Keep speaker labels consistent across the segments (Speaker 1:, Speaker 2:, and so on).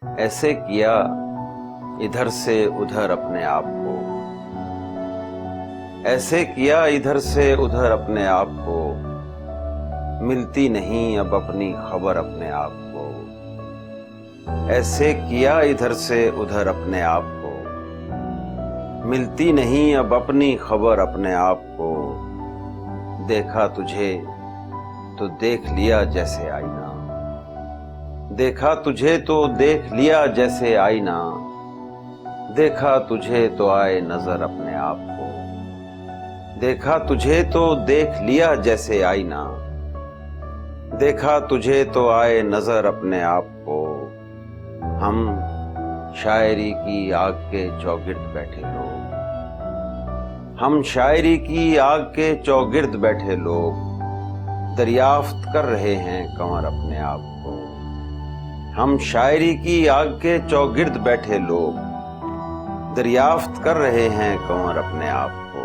Speaker 1: ایسے کیا ادھر سے ادھر اپنے آپ کو، ایسے کیا ادھر سے ادھر اپنے آپ کو، ملتی نہیں اب اپنی خبر اپنے آپ کو۔ ایسے کیا ادھر سے ادھر اپنے آپ کو، ملتی نہیں اب اپنی خبر اپنے آپ کو۔ دیکھا تجھے تو دیکھ لیا جیسے آئینہ، دیکھا تجھے تو دیکھ لیا جیسے آئینہ، دیکھا تجھے تو آئے نظر اپنے آپ کو۔ دیکھا تجھے تو دیکھ لیا جیسے آئینہ، دیکھا تجھے تو آئے نظر اپنے آپ کو۔ ہم شاعری کی آگ کے چوگرد بیٹھے لوگ، ہم شاعری کی آگ کے چوگرد بیٹھے لوگ، دریافت کر رہے ہیں کنور اپنے آپ کو۔ ہم شاعری کی آگ کے چوگرد بیٹھے لوگ، دریافت کر رہے ہیں کنور اپنے آپ کو۔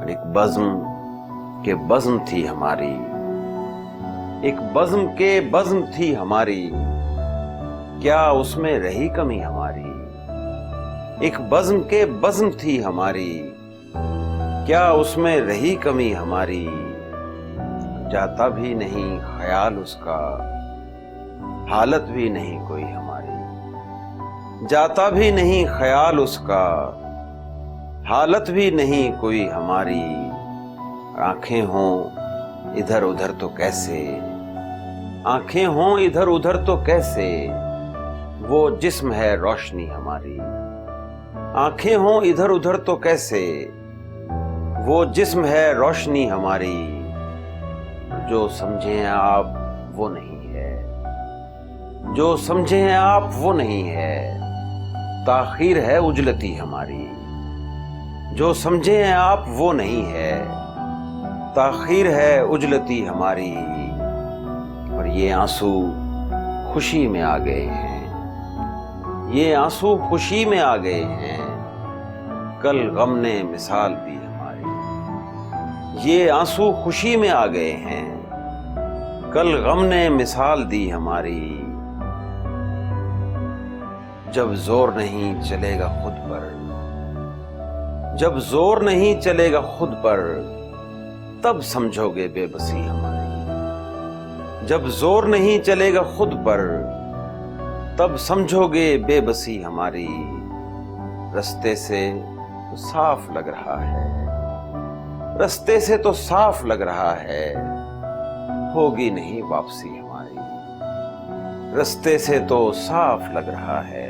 Speaker 1: ایک بزم کے بزم تھی ہماری، ایک بزم کے بزم تھی ہماری، کیا اس میں رہی کمی ہماری؟ ایک بزم کے بزم تھی ہماری، کیا اس میں رہی کمی ہماری؟ جاتا بھی نہیں خیال اس کا، حالت بھی نہیں کوئی ہماری۔ جاتا بھی نہیں خیال اس کا، حالت بھی نہیں کوئی ہماری۔ آنکھیں ہوں ادھر ادھر تو کیسے، آنکھیں ہوں ادھر ادھر تو کیسے، وہ جسم ہے روشنی ہماری۔ آنکھیں ہوں ادھر ادھر تو کیسے، وہ جسم ہے روشنی ہماری۔ جو سمجھیں آپ وہ نہیں ہے، جو سمجھیں آپ وہ نہیں ہے، تاخیر ہے اجلتی ہماری۔ جو سمجھیں آپ وہ نہیں ہے، تاخیر ہے اجلتی ہماری۔ اور یہ آنسو خوشی میں آ گئے ہیں، یہ آنسو خوشی میں آ گئے ہیں، کل غم نے مثال دی ہماری۔ یہ آنسو خوشی میں آ گئے ہیں، کل غم نے مثال دی ہماری۔ جب زور نہیں چلے گا خود پر، جب زور نہیں چلے گا خود پر، تب سمجھو گے بے بسی ہماری۔ جب زور نہیں چلے گا خود پر، تب سمجھو گے بے بسی ہماری۔ رستے سے تو صاف لگ رہا ہے، رستے سے تو صاف لگ رہا ہے، ہوگی نہیں واپسی ہماری۔ رستے سے تو صاف لگ رہا ہے،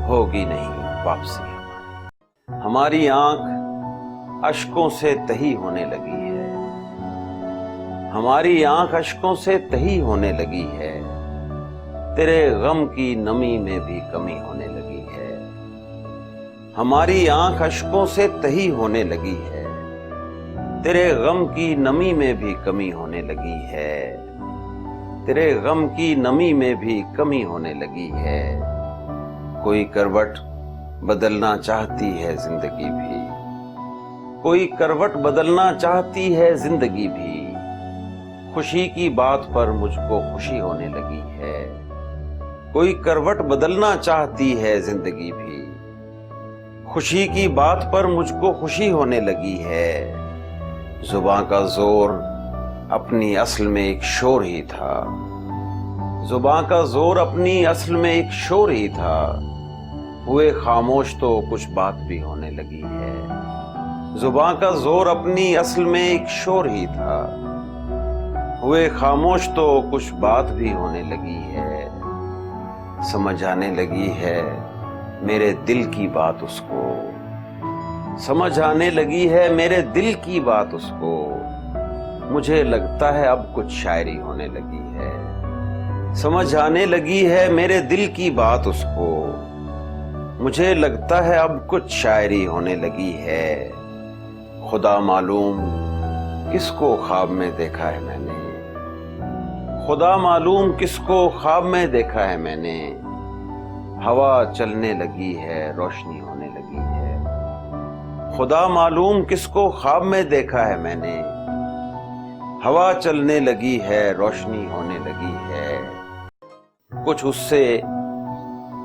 Speaker 1: ہوگی نہیں واپسی ہماری۔ ہماری آنکھ اشکوں سے تہی ہونے لگی ہے، ہماری آنکھ اشکوں سے تہی ہونے لگی ہے، تیرے غم کی نمی میں بھی کمی ہونے لگی ہے۔ ہماری آنکھ اشکوں سے تہی ہونے لگی ہے، تیرے غم کی نمی میں بھی کمی ہونے لگی ہے، تیرے غم کی نمی میں بھی کمی ہونے لگی ہے۔ کوئی کروٹ بدلنا چاہتی ہے زندگی بھی، کوئی کروٹ بدلنا چاہتی ہے زندگی بھی، خوشی کی بات پر مجھ کو خوشی ہونے لگی ہے۔ کوئی کروٹ بدلنا چاہتی ہے زندگی بھی، خوشی کی بات پر مجھ کو خوشی ہونے لگی ہے۔ زباں کا زور اپنی اصل میں ایک شور ہی تھا، زباں کا زور اپنی اصل میں ایک شور ہی تھا، ہوئے خاموش تو کچھ بات بھی ہونے لگی ہے۔ زباں کا زور اپنی اصل میں ایک شور ہی تھا، ہوئے خاموش تو کچھ بات بھی ہونے لگی ہے۔ سمجھ آنے لگی ہے میرے دل کی بات اس کو، سمجھ آنے لگی ہے میرے دل کی بات اس کو، مجھے لگتا ہے اب کچھ شاعری ہونے لگی ہے۔ سمجھ آنے لگی ہے میرے دل کی بات اس کو، مجھے لگتا ہے اب کچھ شاعری ہونے لگی ہے۔ خدا معلوم کس کو خواب میں دیکھا ہے میں نے، خدا معلوم کس کو خواب میں دیکھا ہے میں نے، ہوا چلنے لگی ہے روشنی ہونے لگی ہے۔ خدا معلوم کس کو خواب میں دیکھا ہے میں نے، ہوا چلنے لگی ہے روشنی ہونے لگی ہے۔ کچھ اس سے